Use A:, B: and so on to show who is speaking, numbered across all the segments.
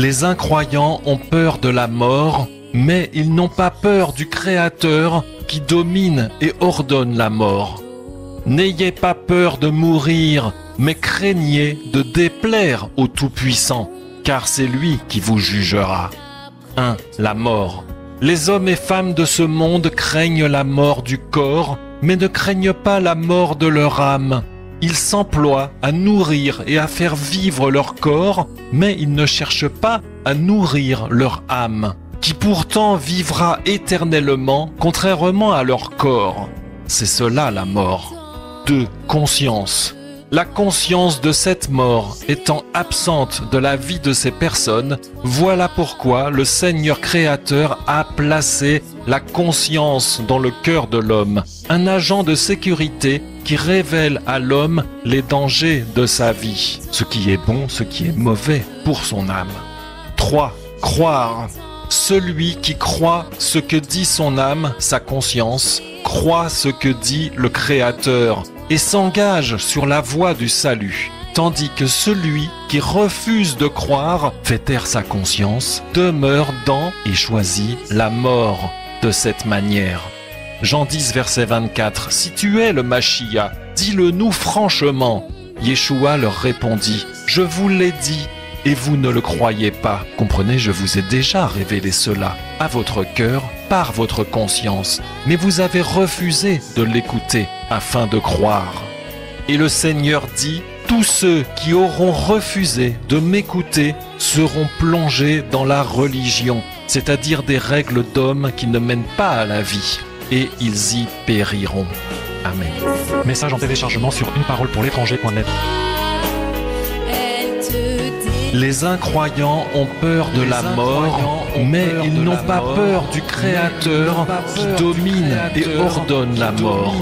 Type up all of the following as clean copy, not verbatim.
A: Les incroyants ont peur de la mort, mais ils n'ont pas peur du Créateur qui domine et ordonne la mort. N'ayez pas peur de mourir, mais craignez de déplaire au Tout-Puissant, car c'est lui qui vous jugera. 1. La mort. Les hommes et femmes de ce monde craignent la mort du corps, mais ne craignent pas la mort de leur âme. Ils s'emploient à nourrir et à faire vivre leur corps, mais ils ne cherchent pas à nourrir leur âme, qui pourtant vivra éternellement, contrairement à leur corps. C'est cela la mort. 2. Conscience. La conscience de cette mort étant absente de la vie de ces personnes, voilà pourquoi le Seigneur créateur a placé la conscience dans le cœur de l'homme, un agent de sécurité qui révèle à l'homme les dangers de sa vie, ce qui est bon, ce qui est mauvais pour son âme. 3. Croire. Celui qui croit ce que dit son âme, sa conscience, croit ce que dit le Créateur et s'engage sur la voie du salut, tandis que celui qui refuse de croire, fait taire sa conscience, demeure dans et choisit la mort de cette manière. Jean 10, verset 24. Si tu es le Machia, dis-le nous franchement. Yeshua leur répondit, je vous l'ai dit, et vous ne le croyez pas. Comprenez, je vous ai déjà révélé cela à votre cœur par votre conscience, mais vous avez refusé de l'écouter afin de croire. Et le Seigneur dit, tous ceux qui auront refusé de m'écouter seront plongés dans la religion, c'est-à-dire des règles d'hommes qui ne mènent pas à la vie, et ils y périront. Amen.
B: Message en téléchargement sur uneparolepourlétranger.net.
A: Les incroyants ont peur de la mort, mais ils n'ont pas peur du Créateur qui domine et ordonne la mort.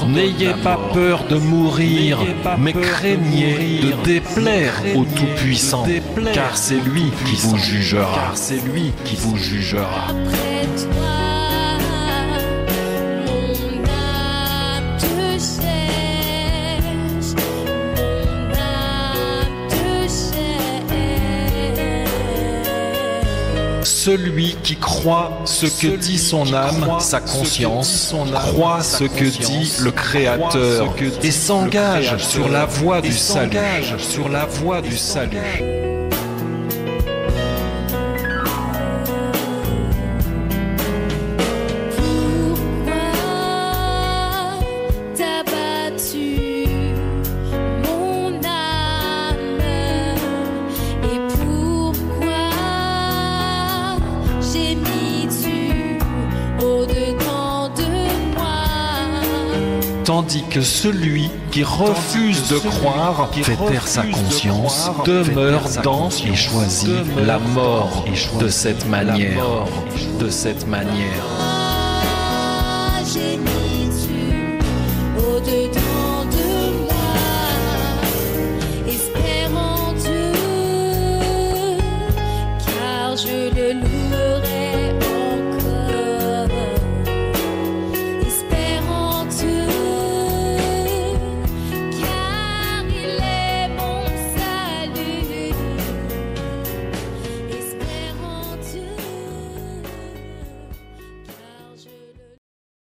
A: N'ayez pas peur de mourir, mais craignez de déplaire au Tout-Puissant, car c'est lui qui vous jugera. Celui qui croit ce que dit son âme, sa conscience, croit ce que dit le Créateur et s'engage sur la voie du salut. Tandis que celui qui refuse de croire, fait taire sa conscience, demeure dans et choisit la mort de cette manière.